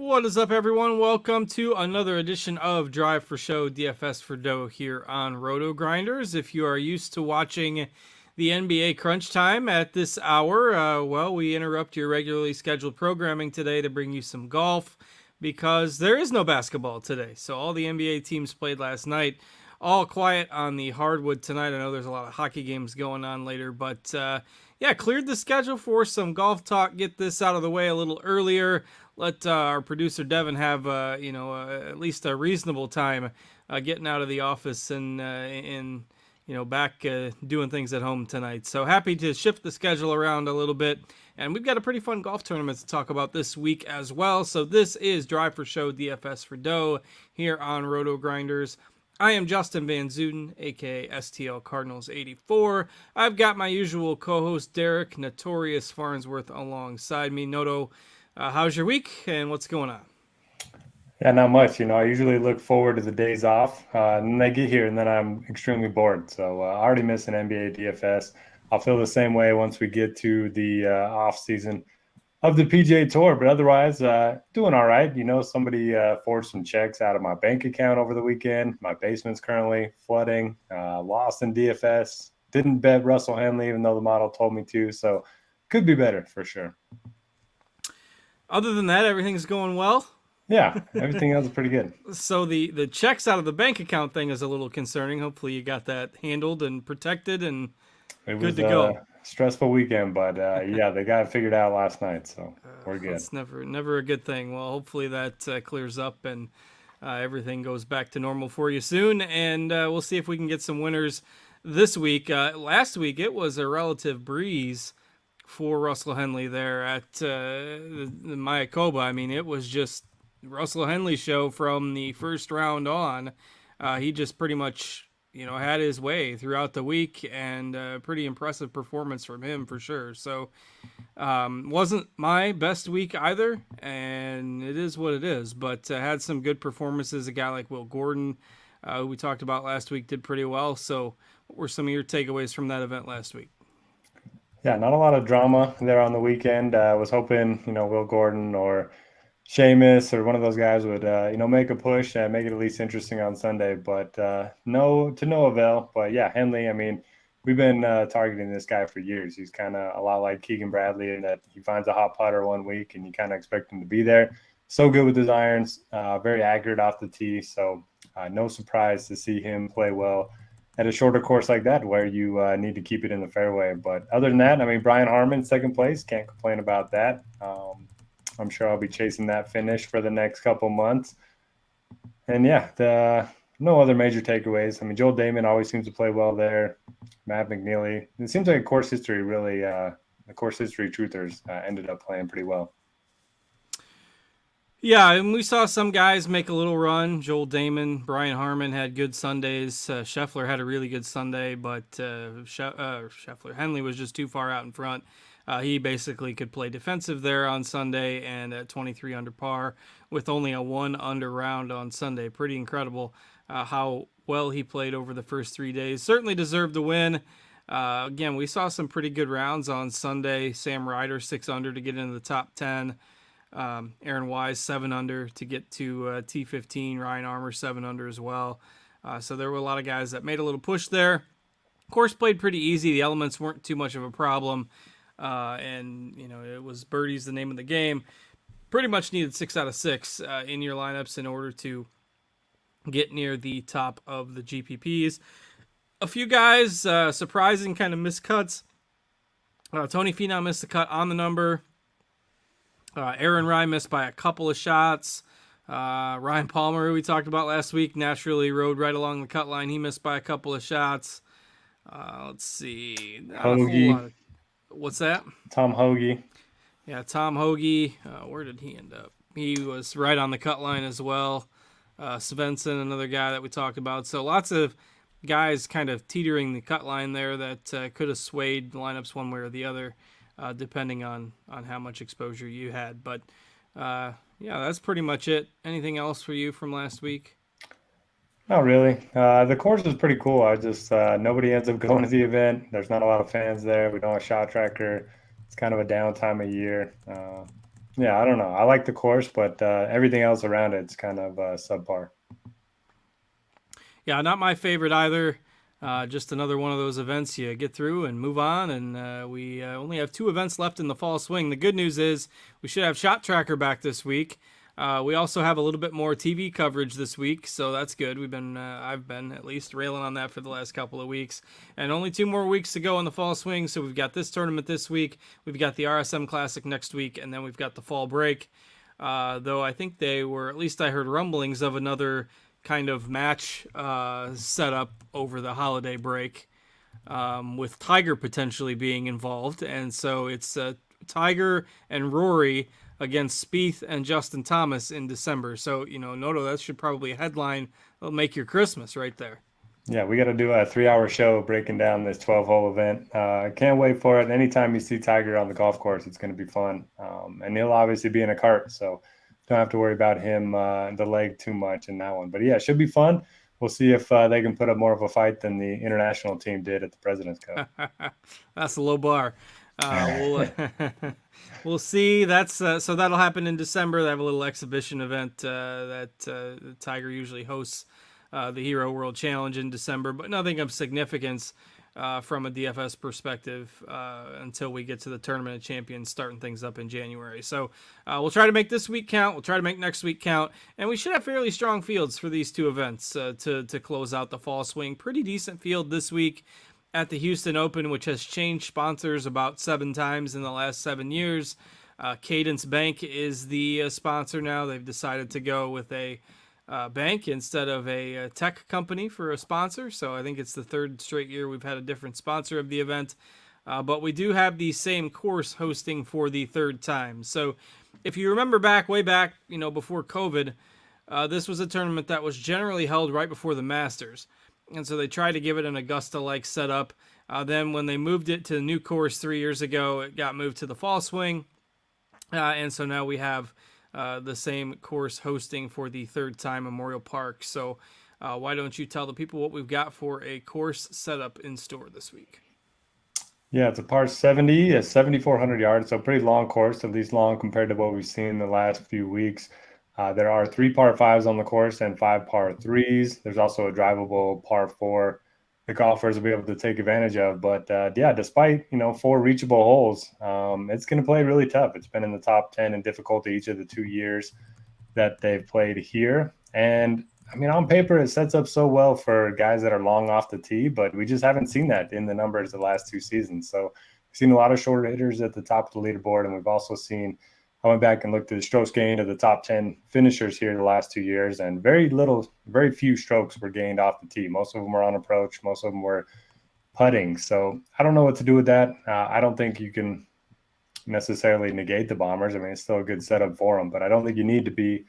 What is up, everyone? Welcome to another edition of Drive for Show DFS for Dough here on RotoGrinders. If you are used to watching the NBA Crunch Time at this hour, well, we interrupt your regularly scheduled programming today to bring you some golf because there is no basketball today. So all the NBA teams played last night. All quiet on the hardwood tonight. I know there's a lot of hockey games going on later, but yeah, cleared the schedule for some golf talk. Get this out of the way a little earlier. Let our producer Devin have at least a reasonable time getting out of the office and back doing things at home tonight. So happy to shift the schedule around a little bit, and we've got a pretty fun golf tournament to talk about this week as well. So this is Drive for Show DFS for Dough here on RotoGrinders. I am Justin Van Zuiden, aka STL Cardinals 84. I've got my usual co-host Derek Notorious Farnsworth alongside me. Noto, how's your week and what's going on? Yeah, not much. I usually look forward to the days off, and then I get here and then I'm extremely bored. So I already missed an NBA DFS. I'll feel the same way once we get to the off season of the PGA Tour, but otherwise, doing all right. Somebody forged some checks out of my bank account over the weekend. My basement's currently flooding. Lost in DFS. Didn't bet Russell Henley, even though the model told me to. So could be better for sure. Other than that, everything's going well? Yeah, everything else is pretty good. So the checks out of the bank account thing is a little concerning. Hopefully you got that handled and protected and good to go. Stressful weekend, but yeah, they got it figured out last night, so we're good. It's never a good thing. Well, hopefully that clears up and everything goes back to normal for you soon, and we'll see if we can get some winners this week. Last week, it was a relative breeze for Russell Henley there at the Mayakoba. I mean, it was just Russell Henley show from the first round on. He just pretty much had his way throughout the week, and pretty impressive performance from him for sure. So wasn't my best week either, and it is what it is, but had some good performances. A guy like Will Gordon, who we talked about last week, did pretty well. So what were some of your takeaways from that event last week? Yeah, not a lot of drama there on the weekend. I was hoping, Will Gordon or Seamus or one of those guys would, make a push and make it at least interesting on Sunday, but no avail. But yeah, Henley, I mean, we've been targeting this guy for years. He's kind of a lot like Keegan Bradley in that he finds a hot putter one week and you kind of expect him to be there. So good with his irons, very accurate off the tee. So no surprise to see him play well at a shorter course like that where you need to keep it in the fairway. But other than that, I mean, Brian Harman, second place, can't complain about that. I'm sure I'll be chasing that finish for the next couple months. And yeah, no other major takeaways. I mean, Joel Damon always seems to play well there. Matt McNeely. It seems like course history really, the course history truthers ended up playing pretty well. Yeah, and we saw some guys make a little run. Joel Damon, Brian Harman had good Sundays. Scheffler had a really good Sunday, but Henley was just too far out in front. He basically could play defensive there on Sunday and at 23 under par with only a 1 under round on Sunday. Pretty incredible how well he played over the first 3 days. Certainly deserved the win. Again, we saw some pretty good rounds on Sunday. Sam Ryder 6 under to get into the top 10. Aaron Wise 7 under to get to T15. Ryan Armour 7 under as well. So there were a lot of guys that made a little push there. Course played pretty easy. The elements weren't too much of a problem. And it was birdie's the name of the game. Pretty much needed 6 out of 6 in your lineups in order to get near the top of the GPPs. A few guys surprising kind of miscuts. Tony Finau missed the cut on the number. Aaron Rai missed by a couple of shots. Ryan Palmer, who we talked about last week, naturally rode right along the cut line. He missed by a couple of shots. Let's see. Hoagie. What's that? Tom Hoagie. Yeah, Tom Hoagie. Where did he end up? He was right on the cut line as well. Svensson, another guy that we talked about. So lots of guys kind of teetering the cut line there that could have swayed lineups one way or the other, depending on how much exposure you had. But, yeah, that's pretty much it. Anything else for you from last week? Not really. The course is pretty cool. I just nobody ends up going to the event. There's not a lot of fans there. We don't have Shot Tracker. It's kind of a down time of year. Yeah, I don't know. I like the course, but everything else around it's kind of subpar. Yeah, not my favorite either. Just another one of those events you get through and move on. And we only have 2 events left in the fall swing. The good news is we should have Shot Tracker back this week. We also have a little bit more TV coverage this week, so that's good. I've been at least railing on that for the last couple of weeks, and only 2 more weeks to go in the fall swing. So we've got this tournament this week, we've got the RSM Classic next week, and then we've got the fall break. Though I think they were, at least I heard rumblings of another kind of match set up over the holiday break, with Tiger potentially being involved. And so it's Tiger and Rory against Spieth and Justin Thomas in December. So, Noto, that should probably a headline that'll make your Christmas right there. Yeah, we got to do a 3-hour show breaking down this 12-hole event. I can't wait for it. Anytime you see Tiger on the golf course, it's going to be fun. And he'll obviously be in a cart, so don't have to worry about him, the leg too much in that one. But yeah, it should be fun. We'll see if they can put up more of a fight than the international team did at the President's Cup. That's a low bar. We'll see. That's so that'll happen in December. They have a little exhibition event that Tiger usually hosts, the Hero World Challenge in December, but nothing of significance from a DFS perspective until we get to the Tournament of Champions, starting things up in January. So we'll try to make this week count. We'll try to make next week count, and we should have fairly strong fields for these 2 events to close out the fall swing. Pretty decent field this week at the Houston Open, which has changed sponsors about 7 times in the last 7 years. Cadence Bank is the sponsor now. They've decided to go with a bank instead of a tech company for a sponsor. So I think it's the 3rd straight year we've had a different sponsor of the event. But we do have the same course hosting for the 3rd time. So if you remember way back, before COVID, this was a tournament that was generally held right before the Masters. And so they tried to give it an Augusta-like setup. Then when they moved it to the new course 3 years ago, it got moved to the fall swing. And so now we have the same course hosting for the 3rd time, Memorial Park. So why don't you tell the people what we've got for a course setup in store this week? Yeah, it's a par 70, a 7,400 yards, so pretty long course, at least long compared to what we've seen in the last few weeks. There are 3 par 5s on the course and 5 par 3s. There's also a drivable par 4 the golfers will be able to take advantage of. But yeah, despite 4 reachable holes, it's going to play really tough. It's been in the top 10 in difficulty each of the 2 years that they've played here. And I mean, on paper, it sets up so well for guys that are long off the tee, but we just haven't seen that in the numbers the last 2 seasons. So we've seen a lot of shorter hitters at the top of the leaderboard, and we've also seen, I went back and looked at the strokes gained of the top 10 finishers here the last 2 years, and very few strokes were gained off the tee. Most of them were on approach. Most of them were putting. So I don't know what to do with that. I don't think you can necessarily negate the Bombers. I mean, it's still a good setup for them, but I don't think you need to be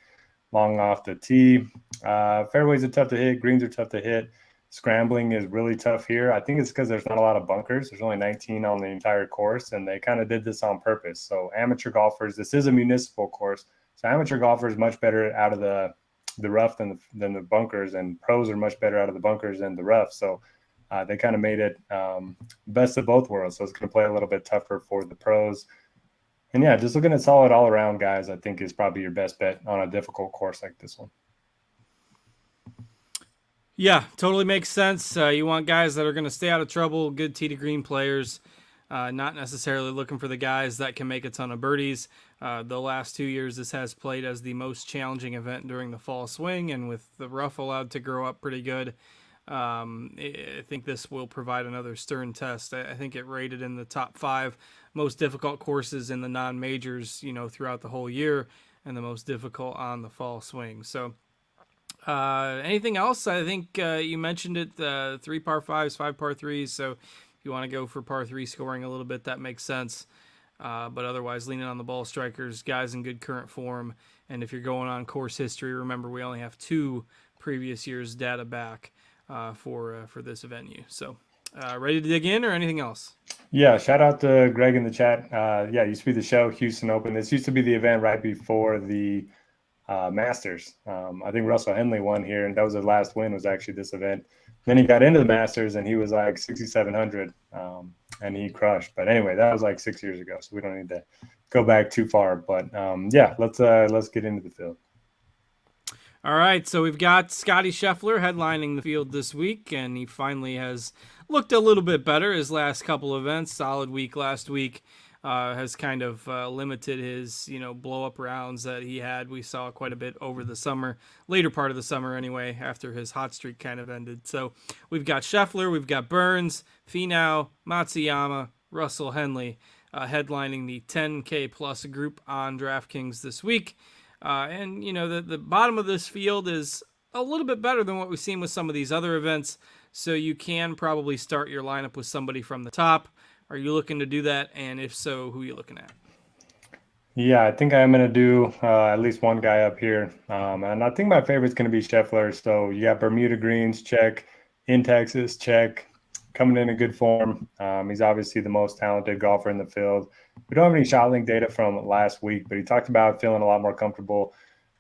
long off the tee. Fairways are tough to hit. Greens are tough to hit. Scrambling is really tough here. I think it's because there's not a lot of bunkers. There's only 19 on the entire course, and they kind of did this on purpose. So amateur golfers, this is a municipal course, so amateur golfers much better out of the rough than the bunkers, and pros are much better out of the bunkers than the rough. So they kind of made it best of both worlds. So it's going to play a little bit tougher for the pros. And yeah, just looking at solid all around guys, I think is probably your best bet on a difficult course like this one. Yeah, totally makes sense. You want guys that are going to stay out of trouble, good tee to green players, not necessarily looking for the guys that can make a ton of birdies. The last 2 years, this has played as the most challenging event during the fall swing, and with the rough allowed to grow up pretty good, I think this will provide another stern test. I think it rated in the top 5 most difficult courses in the non-majors, throughout the whole year, and the most difficult on the fall swing. So anything else? I think you mentioned it, 3 par 5s, 5 par 3s. So if you want to go for par 3 scoring a little bit, that makes sense. But otherwise, leaning on the ball strikers, guys in good current form. And if you're going on course history, remember we only have 2 previous years' data back for this venue. So ready to dig in, or anything else? Yeah, shout out to Greg in the chat. Yeah, used to be the show, Houston Open. This used to be the event right before the Masters. I think Russell Henley won here, and that was his last win, was actually this event. Then he got into the Masters, and he was like 6,700, and he crushed. But anyway, that was like 6 years ago, so we don't need to go back too far. But yeah, let's get into the field. All right, so we've got Scotty Scheffler headlining the field this week, and he finally has looked a little bit better his last couple events. Solid week last week. Has kind of limited his, blow up rounds that he had. We saw quite a bit over the summer, later part of the summer anyway, after his hot streak kind of ended. So we've got Scheffler, we've got Burns, Finau, Matsuyama, Russell Henley headlining the 10K plus group on DraftKings this week. And the bottom of this field is a little bit better than what we've seen with some of these other events. So you can probably start your lineup with somebody from the top. Are you looking to do that? And if so, who are you looking at? Yeah, I think I'm going to do at least one guy up here. And I think my favorite's going to be Scheffler. So you got Bermuda Greens, check. In Texas, check. Coming in good form. He's obviously the most talented golfer in the field. We don't have any shot link data from last week, but he talked about feeling a lot more comfortable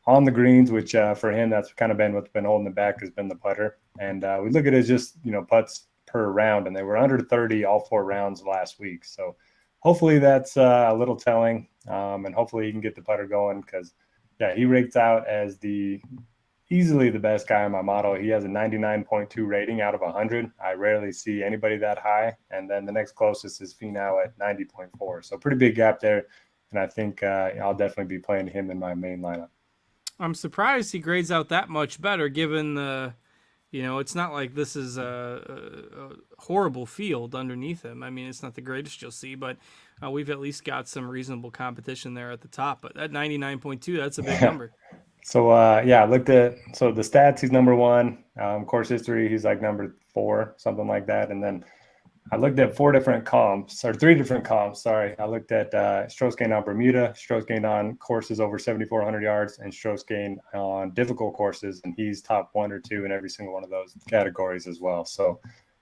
on the greens, which for him, that's kind of been what's been holding him back has been the putter. And we look at his just, putts per round, and they were under 30 all 4 rounds last week. So hopefully that's a little telling, and hopefully he can get the putter going because, yeah, he raked out as easily the best guy in my model. He has a 99.2 rating out of 100. I rarely see anybody that high. And then the next closest is Finau at 90.4. So pretty big gap there. And I think I'll definitely be playing him in my main lineup. I'm surprised he grades out that much better given the, it's not like this is a horrible field underneath him. I mean, it's not the greatest you'll see, but we've at least got some reasonable competition there at the top. But that 99.2, that's a big number. So, I looked at the stats. He's number 1. Course history, he's like number 4, something like that. And then I looked at 3 different comps. Sorry. I looked at strokes gained on Bermuda, strokes gained on courses over 7,400 yards, and strokes gained on difficult courses. And he's top 1 or 2 in every single one of those categories as well. So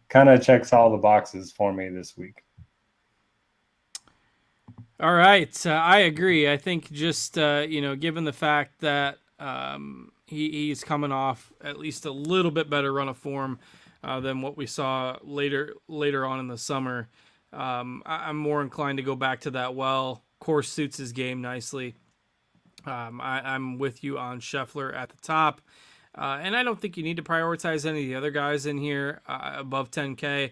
kind of checks all the boxes for me this week. All right. I agree. I think just, given the fact that he's coming off at least a little bit better run of form than what we saw later on in the summer, I'm more inclined to go back to that course suits his game nicely. I'm with you on Scheffler at the top. And I don't think you need to prioritize any of the other guys in here above 10K.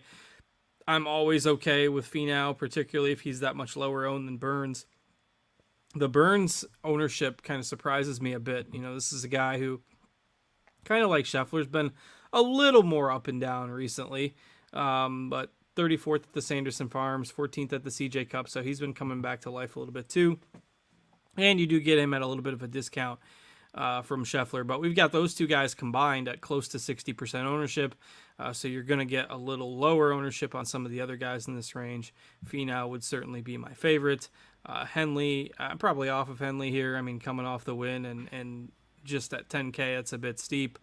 I'm always okay with Finau, particularly if he's that much lower owned than Burns. The Burns ownership kind of surprises me a bit. This is a guy who, kind of like Scheffler's, been a little more up and down recently, but 34th at the Sanderson Farms, 14th at the CJ Cup, so he's been coming back to life a little bit too. And you do get him at a little bit of a discount from Scheffler, but we've got those two guys combined at close to 60% ownership, so you're going to get a little lower ownership on some of the other guys in this range. Finau would certainly be my favorite. Henley, I'm probably off of Henley here. I mean, coming off the win and just at 10K, that's a bit steep.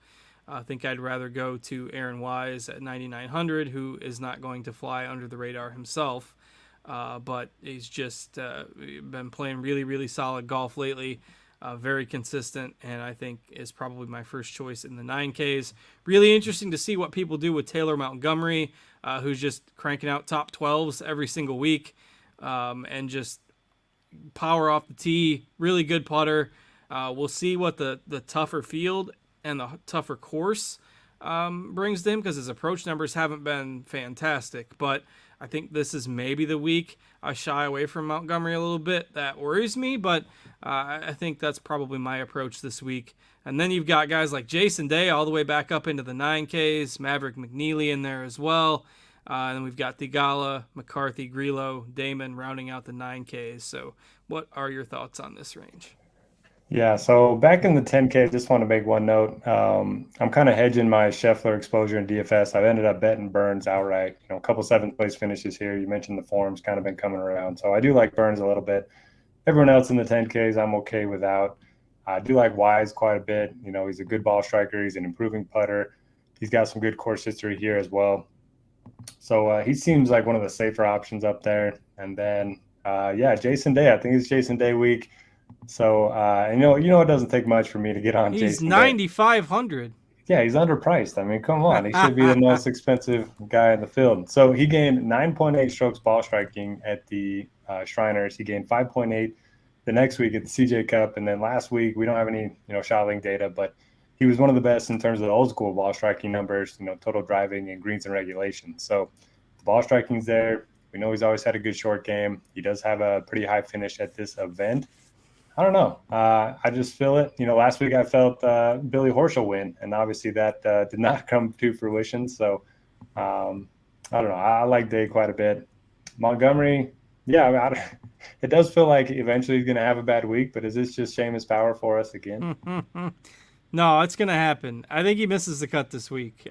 I think I'd rather go to Aaron Wise at 9,900, who is not going to fly under the radar himself, but he's just been playing really, really solid golf lately. Very consistent, and I think is probably my first choice in the 9Ks. Really interesting to see what people do with Taylor Montgomery, who's just cranking out top 12s every single week, and just power off the tee. Really good putter. We'll see what the tougher field and the tougher course brings to him, because his approach numbers haven't been fantastic, but I think this is maybe the week I shy away from Montgomery a little bit. That worries me, but I think that's probably my approach this week. And then you've got guys like Jason Day all the way back up into the 9Ks, Maverick McNeely in there as well. And then we've got Theegala, McCarthy, Grillo, Damon rounding out the 9Ks. So what are your thoughts on this range? Yeah, so back in the 10K, I just want to make one note. I'm kind of hedging my Scheffler exposure in DFS. I've ended up betting Burns outright. A couple 7th place finishes here. You mentioned the form's kind of been coming around. So I do like Burns a little bit. Everyone else in the 10Ks, I'm okay without. I do like Wise quite a bit. He's a good ball striker. He's an improving putter. He's got some good course history here as well. So he seems like one of the safer options up there. And then, Jason Day. I think it's Jason Day week. So, it doesn't take much for me to get on Jason Day. He's 9,500. Yeah, he's underpriced. I mean, come on. He should be the most expensive guy in the field. So he gained 9.8 strokes ball striking at the Shriners. He gained 5.8 the next week at the CJ Cup, and then last week we don't have any shot link data, but he was one of the best in terms of the old school ball striking numbers, total driving and greens and regulation. So the ball striking's there. We know he's always had a good short game. He does have a pretty high finish at this event. I don't know. I just feel it. Last week I felt Billy Horschel win, and obviously that did not come to fruition. So I don't know. I like Day quite a bit. Montgomery, yeah, it does feel like eventually he's going to have a bad week, but is this just Seamus Power for us again? No, it's going to happen. I think he misses the cut this week.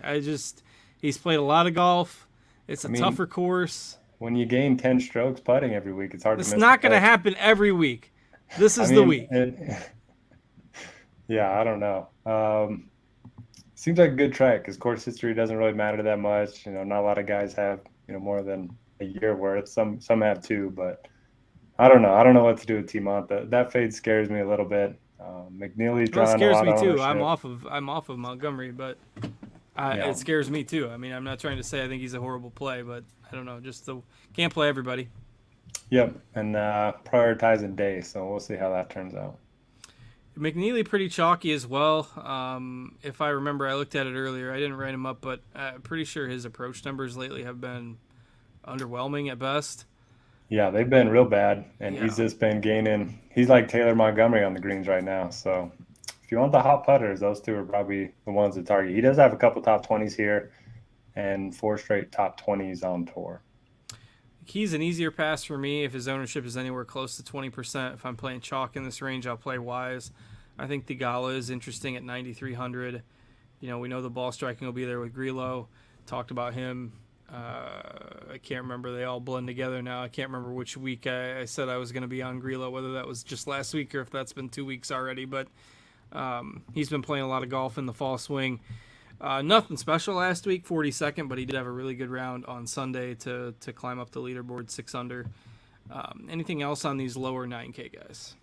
He's played a lot of golf. It's a tougher course. When you gain 10 strokes putting every week, it's hard to miss. It's not going to happen every week. This is the week. Yeah, I don't know. Seems like a good track because course history doesn't really matter that much. Not a lot of guys have, more than a year worth. Some have two, but I don't know. I don't know what to do with T-Mont. That fade scares me a little bit. McNeely's drawing a lot of ownership. It scares me too. I'm off of Montgomery, but it scares me too. I mean, I'm not trying to say I think he's a horrible play, but I don't know. Can't play everybody. Yep, and prioritizing Day, so we'll see how that turns out. McNeely pretty chalky as well. If I remember, I looked at it earlier. I didn't write him up, but I'm pretty sure his approach numbers lately have been underwhelming at best. Yeah, they've been real bad, and he's just been gaining. He's like Taylor Montgomery on the greens right now. So if you want the hot putters, those two are probably the ones to target. He does have a couple top 20s here and 4 straight top 20s on tour. He's an easier pass for me if his ownership is anywhere close to 20%. If I'm playing chalk in this range, I'll play wise. I think Pga is interesting at 9,300. We know the ball striking will be there with Grillo. Talked about him. I can't remember. They all blend together now. I can't remember which week I said I was going to be on Grillo, whether that was just last week or if that's been 2 weeks already. But he's been playing a lot of golf in the fall swing. Nothing special last week, 42nd, but he did have a really good round on Sunday to climb up the leaderboard 6 under. Anything else on these lower 9K guys?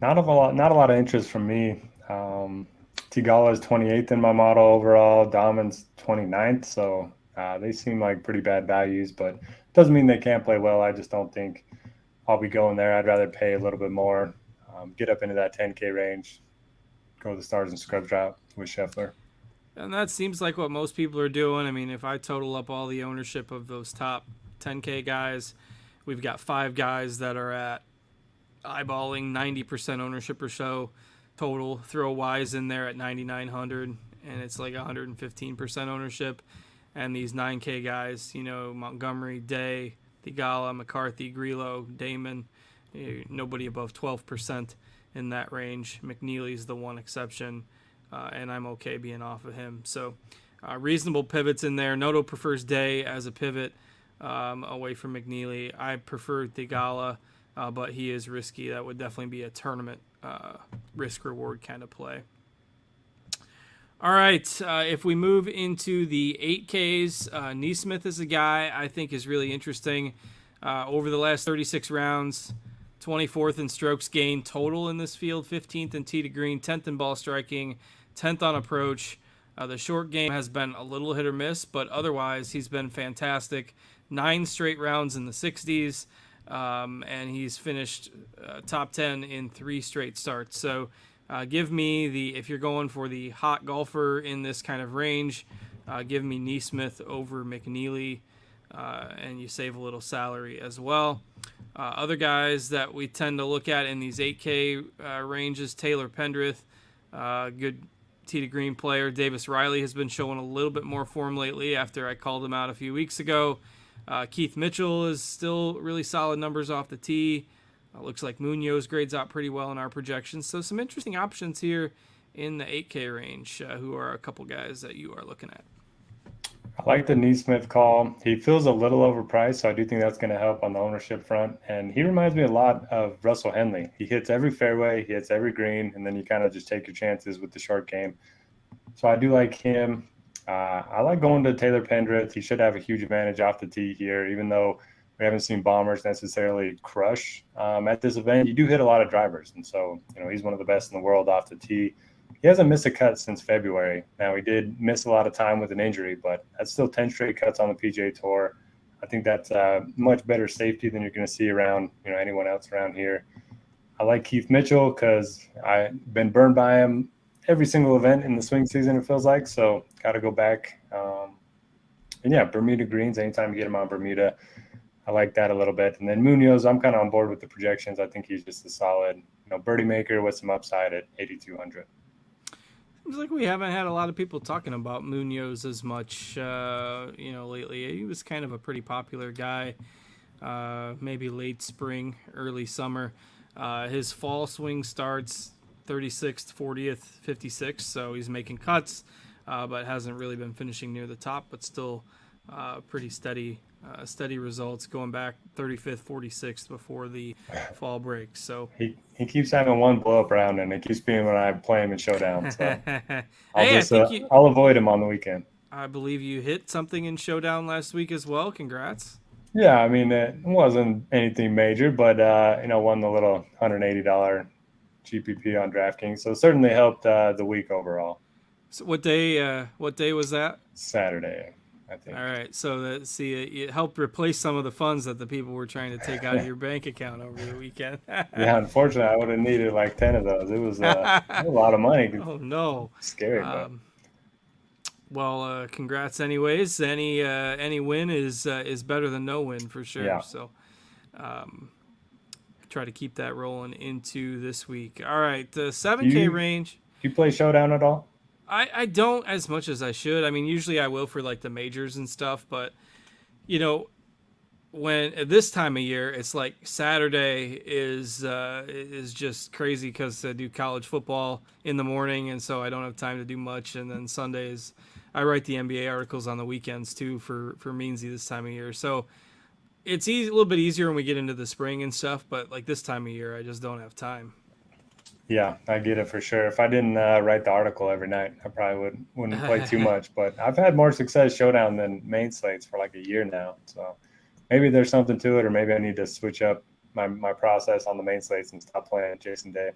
Not a lot of interest from me. Tigala is 28th in my model overall. Dahlman's 29th, so they seem like pretty bad values, but doesn't mean they can't play well. I just don't think I'll be going there. I'd rather pay a little bit more, get up into that 10K range, go the stars and scrubs route with Scheffler. And that seems like what most people are doing. I mean, if I total up all the ownership of those top 10K guys, we've got 5 guys that are at eyeballing 90% ownership or so total. Throw Wise in there at 9,900, and it's like 115% ownership. And these 9K guys, Montgomery, Day, Thigala, McCarthy, Grillo, Damon, nobody above 12% in that range. McNeely's the one exception. And I'm okay being off of him. So reasonable pivots in there. Noto prefers Day as a pivot away from McNeely. I prefer Thigala, but he is risky. That would definitely be a tournament risk-reward kind of play. All right, if we move into the 8Ks, Neesmith is a guy I think is really interesting. Over the last 36 rounds, 24th in strokes gained total in this field, 15th in tee to green, 10th in ball striking, 10th on approach. The short game has been a little hit or miss, but otherwise he's been fantastic. 9 straight rounds in the 60s, and he's finished top 10 in 3 straight starts. So give me if you're going for the hot golfer in this kind of range, give me Neesmith over McNeely, and you save a little salary as well. Other guys that we tend to look at in these 8K ranges, Taylor Pendrith, good tee to green player. Davis Riley has been showing a little bit more form lately after I called him out a few weeks ago. Keith Mitchell is still really solid numbers off the tee. Looks like Munoz grades out pretty well in our projections. So some interesting options here in the 8K range, who are a couple guys that you are looking at. I like the Neesmith call. He feels a little overpriced, so I do think that's going to help on the ownership front. And he reminds me a lot of Russell Henley. He hits every fairway, he hits every green, and then you kind of just take your chances with the short game. So I do like him. I like going to Taylor Pendrith. He should have a huge advantage off the tee here, even though we haven't seen bombers necessarily crush at this event. You do hit a lot of drivers, and so he's one of the best in the world off the tee. He hasn't missed a cut since February. Now, he did miss a lot of time with an injury, but that's still 10 straight cuts on the PGA Tour. I think that's much better safety than you're going to see around anyone else around here. I like Keith Mitchell because I've been burned by him every single event in the swing season, it feels like. So got to go back. And yeah, Bermuda greens, anytime you get him on Bermuda, I like that a little bit. And then Munoz, I'm kind of on board with the projections. I think he's just a solid, birdie maker with some upside at 8,200. Seems like we haven't had a lot of people talking about Munoz as much, lately. He was kind of a pretty popular guy, maybe late spring, early summer. His fall swing starts 36th, 40th, 56th, so he's making cuts, but hasn't really been finishing near the top, but still pretty steady results, going back 35th, 46th before the fall break. So he keeps having one blow up round, and it keeps being when I play him in Showdown. So I'll avoid him on the weekend. I believe you hit something in Showdown last week as well. Congrats. Yeah, I mean, it wasn't anything major, but won the little $180 GPP on DraftKings, so it certainly helped the week overall. So what day was that? Saturday, I think. All right, so it helped replace some of the funds that the people were trying to take out of your bank account over the weekend. Yeah, unfortunately, I would have needed like 10 of those. It was a lot of money. Oh no, scary. But. Well, congrats anyways. Any win is better than no win for sure. Yeah. So try to keep that rolling into this week. All right, the 7K range. Do you play Showdown at all? I don't as much as I should. I mean, usually I will for like the majors and stuff, but when at this time of year, it's like Saturday is just crazy because I do college football in the morning, and so I don't have time to do much. And then Sundays, I write the NBA articles on the weekends too for Meansy this time of year. So it's a little bit easier when we get into the spring and stuff, but like this time of year, I just don't have time. Yeah, I get it for sure. If I didn't write the article every night, I probably wouldn't play too much. But I've had more success Showdown than main slates for like a year now. So maybe there's something to it, or maybe I need to switch up my process on the main slates and stop playing Jason Day.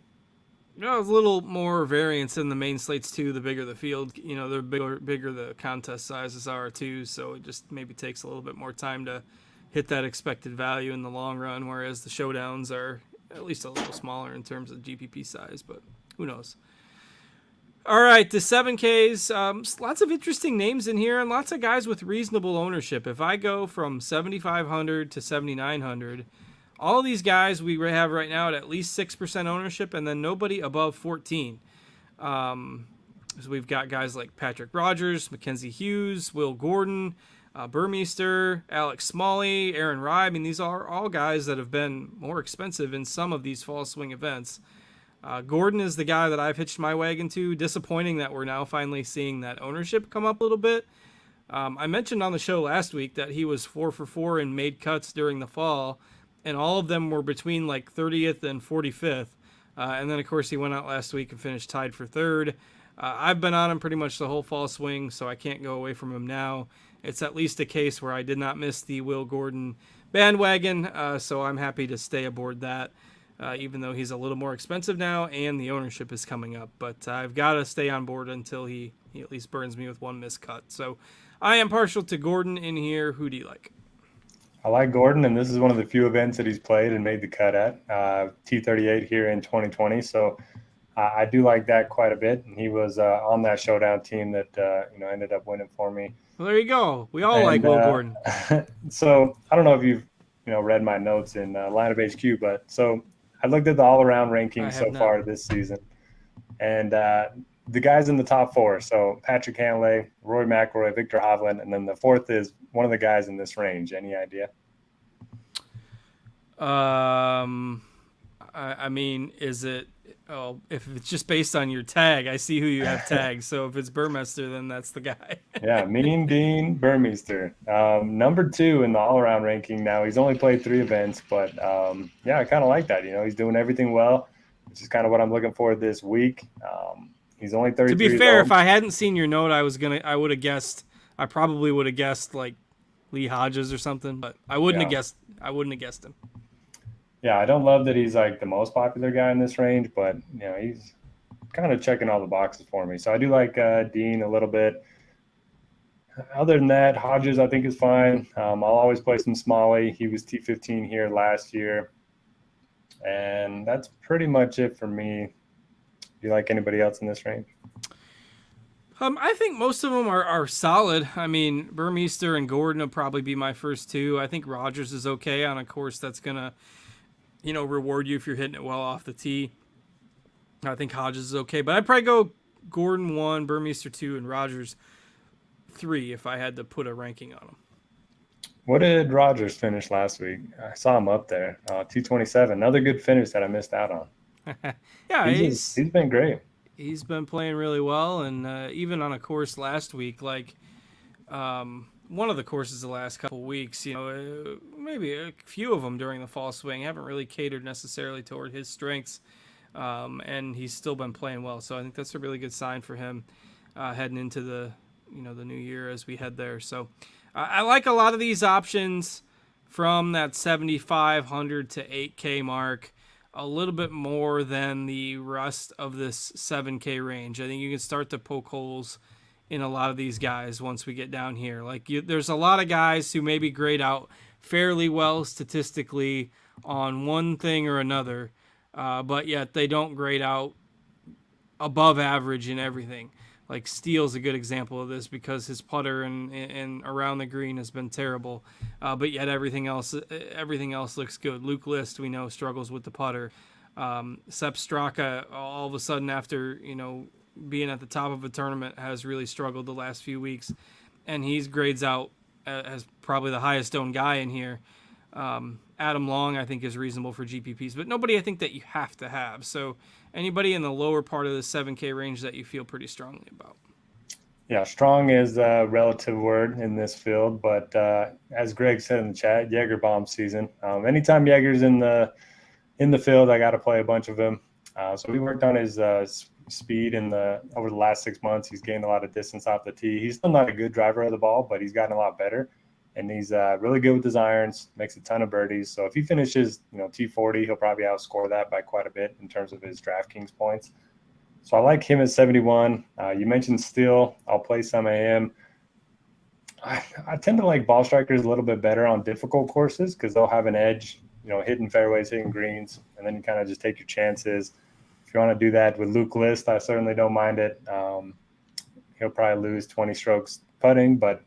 There's a little more variance in the main slates too. The bigger the field, the bigger the contest sizes are too. So it just maybe takes a little bit more time to hit that expected value in the long run. Whereas the showdowns are at least a little smaller in terms of GPP size, but who knows? All right, the 7Ks, lots of interesting names in here and lots of guys with reasonable ownership. If I go from 7,500 to 7,900, all of these guys we have right now at least 6% ownership, and then nobody above 14. So we've got guys like Patrick Rogers, Mackenzie Hughes, Will Gordon, Burmeister, Alex Smalley, Aaron Rye. I mean, these are all guys that have been more expensive in some of these fall swing events. Gordon is the guy that I've hitched my wagon to. Disappointing that we're now finally seeing that ownership come up a little bit. I mentioned on the show last week that he was 4 for 4 and made cuts during the fall, and all of them were between like 30th and 45th. And then, of course, he went out last week and finished tied for third. I've been on him pretty much the whole fall swing, so I can't go away from him now. It's at least a case where I did not miss the Will Gordon bandwagon, so I'm happy to stay aboard that, even though he's a little more expensive now and the ownership is coming up. But I've got to stay on board until he at least burns me with one missed cut. So I am partial to Gordon in here. Who do you like? I like Gordon, and this is one of the few events that he's played and made the cut at, T38 here in 2020. So I do like that quite a bit. And he was on that showdown team that ended up winning for me. Well, there you go. We all like Will Gordon. So I don't know if you've read my notes in Lineup HQ, but so I looked at the all-around rankings so far this season, and the guys in the top four. So Patrick Hanley, Roy McIlroy, Victor Hovland, and then the fourth is one of the guys in this range. Any idea? I mean, is it? Oh, if it's just based on your tag, I see who you have tagged. So if it's Burmeister, then that's the guy. Yeah, Mean Dean Burmeister. Number 2 in the all-around ranking now. He's only played 3 events, but yeah, I kind of like that. He's doing everything well, which is kind of what I'm looking for this week. He's only 33 To be fair, if I hadn't seen your note, I would have guessed. I probably would have guessed like Lee Hodges or something, but I wouldn't have guessed. I wouldn't have guessed him. Yeah, I don't love that he's like the most popular guy in this range, but he's kind of checking all the boxes for me. So I do like Dean a little bit. Other than that, Hodges I think is fine. I'll always play some Smalley. He was T15 here last year. And that's pretty much it for me. Do you like anybody else in this range? I think most of them are solid. I mean, Burmeister and Gordon will probably be my first two. I think Rogers is okay on a course that's going to, reward you if you're hitting it well off the tee. I think Hodges is okay. But I'd probably go Gordon 1, Burmeister 2, and Rogers 3 if I had to put a ranking on them. What did Rogers finish last week? I saw him up there, 227. Another good finish that I missed out on. Yeah, he's been great. He's been playing really well, and even on a course last week, like one of the courses the last couple of weeks, maybe a few of them during the fall swing haven't really catered necessarily toward his strengths, and he's still been playing well. So I think that's a really good sign for him heading into the new year as we head there. So I like a lot of these options from that 7,500 to 8K mark. A little bit more than the rest of this 7K range. I think you can start to poke holes in a lot of these guys once we get down here. There's a lot of guys who maybe grade out fairly well statistically on one thing or another, but yet they don't grade out above average in everything. Like Steele's a good example of this because his putter and around the green has been terrible, but yet everything else looks good. Luke List, we know, struggles with the putter. Sepp Straka, all of a sudden after being at the top of a tournament, has really struggled the last few weeks, and he's grades out as probably the highest owned guy in here. Adam Long, I think, is reasonable for GPPs, but nobody I think that you have to have. So anybody in the lower part of the 7K range that you feel pretty strongly about? Yeah, strong is a relative word in this field, but as Greg said in the chat, Jaeger bomb season. Anytime Jaeger's in the field, I got to play a bunch of him. So we worked on his speed over the last 6 months. He's gained a lot of distance off the tee. He's still not a good driver of the ball, but he's gotten a lot better. And he's really good with his irons, makes a ton of birdies. So if he finishes, T40, he'll probably outscore that by quite a bit in terms of his DraftKings points. So I like him at 71. You mentioned Steele. I'll play some of him. I tend to like ball strikers a little bit better on difficult courses because they'll have an edge, hitting fairways, hitting greens, and then you kind of just take your chances. If you want to do that with Luke List, I certainly don't mind it. He'll probably lose 20 strokes putting, but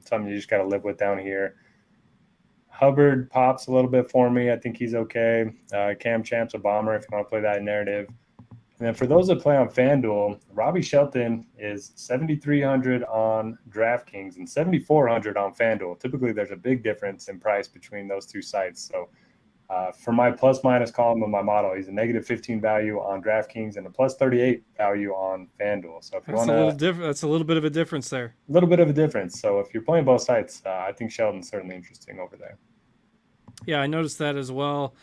something you just got to live with down here. Hubbard pops a little bit for me. I think he's okay. Cam Champ's a bomber if you want to play that narrative. And then for those that play on FanDuel, Robbie Shelton is 7,300 on DraftKings and 7,400 on FanDuel. Typically, there's a big difference in price between those two sites. So for my plus-minus column of my model, he's a -15 value on DraftKings and a +38 value on FanDuel. So if you want to, that's a little bit of a difference there. A little bit of a difference. So if you're playing both sites, I think Shelton's certainly interesting over there. Yeah, I noticed that as well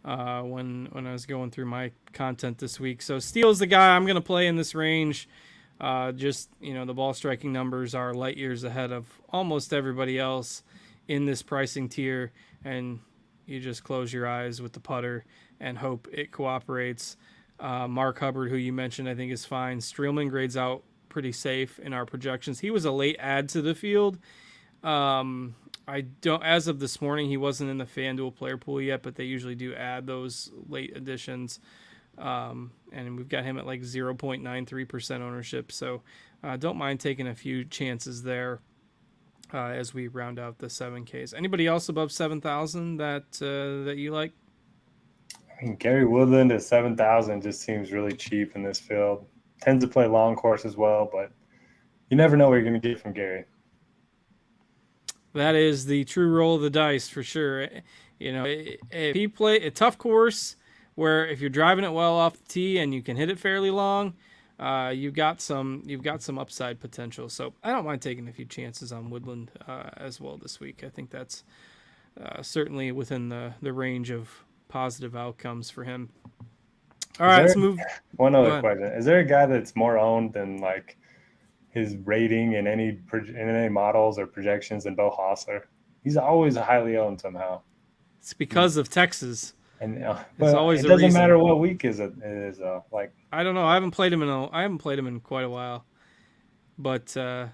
when I was going through my content this week. So Steele's the guy I'm going to play in this range. The ball striking numbers are light years ahead of almost everybody else in this pricing tier, and you just close your eyes with the putter and hope it cooperates. Mark Hubbard, who you mentioned, I think is fine. Streelman grades out pretty safe in our projections. He was a late add to the field. As of this morning, he wasn't in the FanDuel player pool yet, but they usually do add those late additions. And we've got him at like 0.93% ownership. So don't mind taking a few chances there as we round out the 7Ks. Anybody else above 7,000 that you like? I mean, Gary Woodland at 7,000 just seems really cheap in this field. Tends to play long course as well, but you never know what you're going to get from Gary. That is the true roll of the dice for sure. If he play a tough course where if you're driving it well off the tee and you can hit it fairly long, you've got some upside potential. So I don't mind taking a few chances on Woodland as well this week. I think that's certainly within the range of positive outcomes for him. All right, let's move. One other question: is there a guy that's more owned than like his rating in any models or projections than Bo Hossler? He's always highly owned somehow. It's because of Texas. And it's always it doesn't matter what week is it is like. I don't know. I haven't played him in quite a while, but that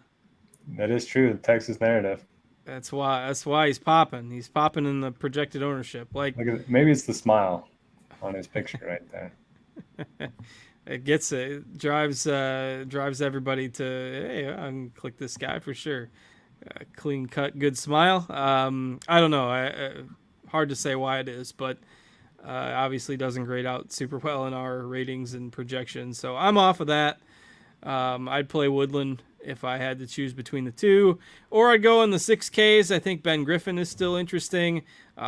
is true. The Texas narrative. That's why he's popping. He's popping in the projected ownership. Maybe it's the smile. on his picture right there. It drives everybody to, hey, I can click this guy for sure. Clean cut, good smile. I don't know. Hard to say why it is, but obviously doesn't grade out super well in our ratings and projections. So I'm off of that. I'd play Woodland if I had to choose between the two, or I'd go in the 6Ks. I think Ben Griffin is still interesting.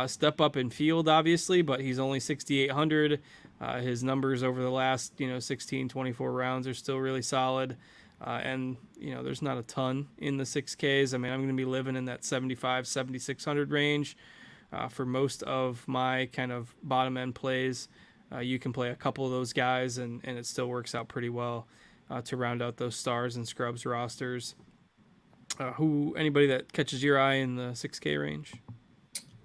Step up in field, obviously, but he's only 6,800. His numbers over the last 16, 24 rounds are still really solid. And there's not a ton in the 6Ks. I mean, I'm going to be living in that 75, 7,600 range for most of my kind of bottom end plays. You can play a couple of those guys, and it still works out pretty well to round out those stars and scrubs rosters. Anybody that catches your eye in the 6K range?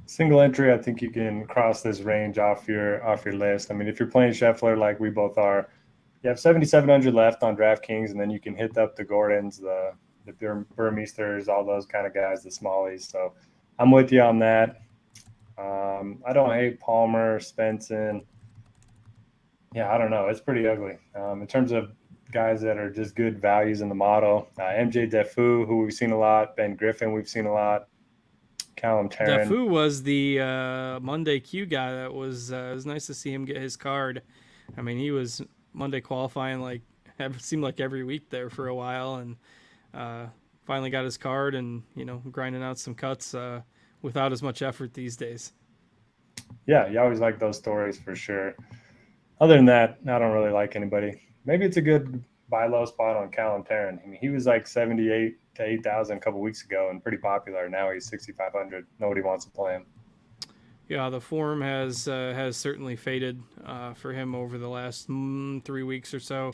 Single entry, I think you can cross this range off your list. I mean, if you're playing Scheffler like we both are, you have 7,700 left on DraftKings, and then you can hit up the Gordons, the Burmeisters, all those kind of guys, the Smallies. So I'm with you on that. I don't hate Palmer, Svensson. Yeah, I don't know. It's pretty ugly. In terms of guys that are just good values in the model, Pga Dfs, who we've seen a lot, Ben Griffin, we've seen a lot, Callum Tarrant. Dfs was the Monday Q guy. That was it was nice to see him get his card. I mean, he was Monday qualifying seemed like every week there for a while, and finally got his card, and grinding out some cuts without as much effort these days. Yeah, you always like those stories for sure. Other than that, I don't really like anybody. Maybe it's a good buy low spot on Callum Tarrant. I mean, he was like 78 to 8,000 a couple weeks ago and pretty popular. Now he's 6,500. Nobody wants to play him. Yeah, the form has certainly faded for him over the last 3 weeks or so,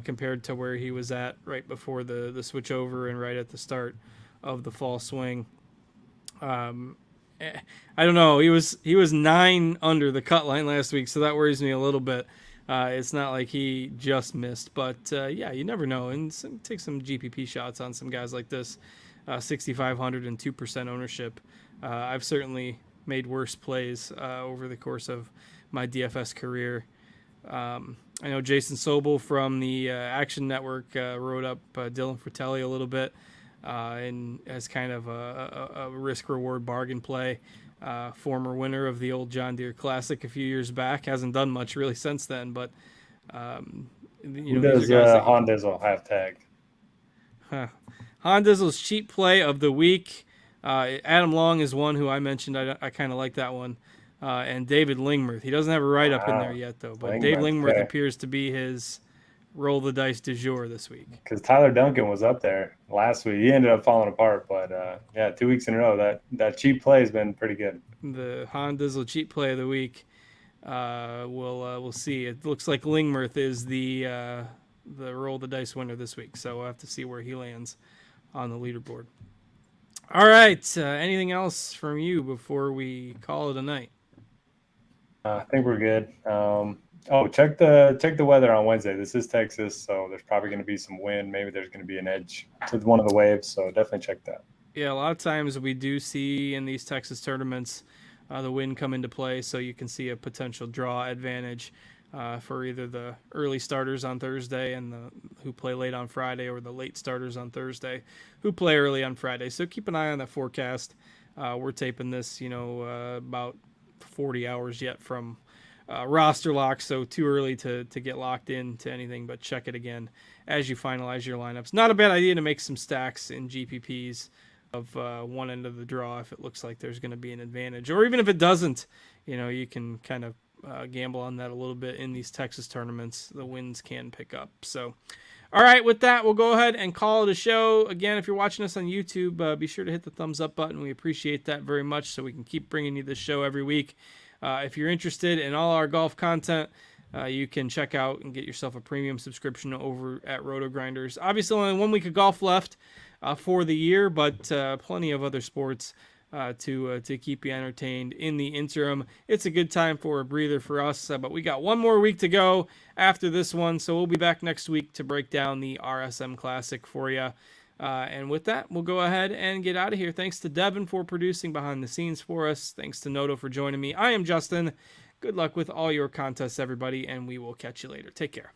compared to where he was at right before the switch over and right at the start of the fall swing. I don't know. He was 9 under the cut line last week, so that worries me a little bit. It's not like he just missed, but yeah, you never know. And take some GPP shots on some guys like this. 6,500 and 2% ownership. I've certainly made worse plays over the course of my DFS career. I know Jason Sobel from the Action Network wrote up Dylan Fratelli a little bit, and as kind of a risk-reward bargain play. Former winner of the old John Deere Classic a few years back. Hasn't done much really since then, but Who does Hondizzle have tagged? Hondizzle's cheap play of the week. Adam Long is one who I mentioned. I kind of like that one. And David Lingmerth. He doesn't have a write-up in there yet, though. But Dave Lingmerth appears to be his roll the dice du jour this week. Because Tyler Duncan was up there last week. He ended up falling apart. But, yeah, 2 weeks in a row, that cheap play has been pretty good. The Hondizzle cheap play of the week. We'll see. It looks like Lingmerth is the roll the dice winner this week. So we'll have to see where he lands on the leaderboard. All right. Anything else from you before we call it a night? I think we're good. Check the weather on Wednesday. This is Texas, so there's probably going to be some wind. Maybe there's going to be an edge to one of the waves, so definitely check that. Yeah, a lot of times we do see in these Texas tournaments the wind come into play, so you can see a potential draw advantage for either the early starters on Thursday and who play late on Friday, or the late starters on Thursday who play early on Friday. So keep an eye on that forecast. We're taping this, about 40 hours yet from roster lock, so too early to get locked into anything, but check it again as you finalize your lineups. Not a bad idea to make some stacks in GPPs of one end of the draw if it looks like there's going to be an advantage, or even if it doesn't, you can kind of gamble on that a little bit in these Texas tournaments. The winds can pick up. So all right, with that, we'll go ahead and call it a show. Again, if you're watching us on YouTube, be sure to hit the thumbs up button. We appreciate that very much, so we can keep bringing you this show every week. If you're interested in all our golf content, you can check out and get yourself a premium subscription over at RotoGrinders. Obviously, only 1 week of golf left for the year, but plenty of other sports to keep you entertained in the interim. It's a good time for a breather for us, but we got 1 more week to go after this one, so we'll be back next week to break down the RSM Classic for you. And with that, we'll go ahead and get out of here. Thanks to Devin for producing behind the scenes for us. Thanks to Noto for joining me. I am Justin. Good luck with all your contests, everybody, and we will catch you later. Take care.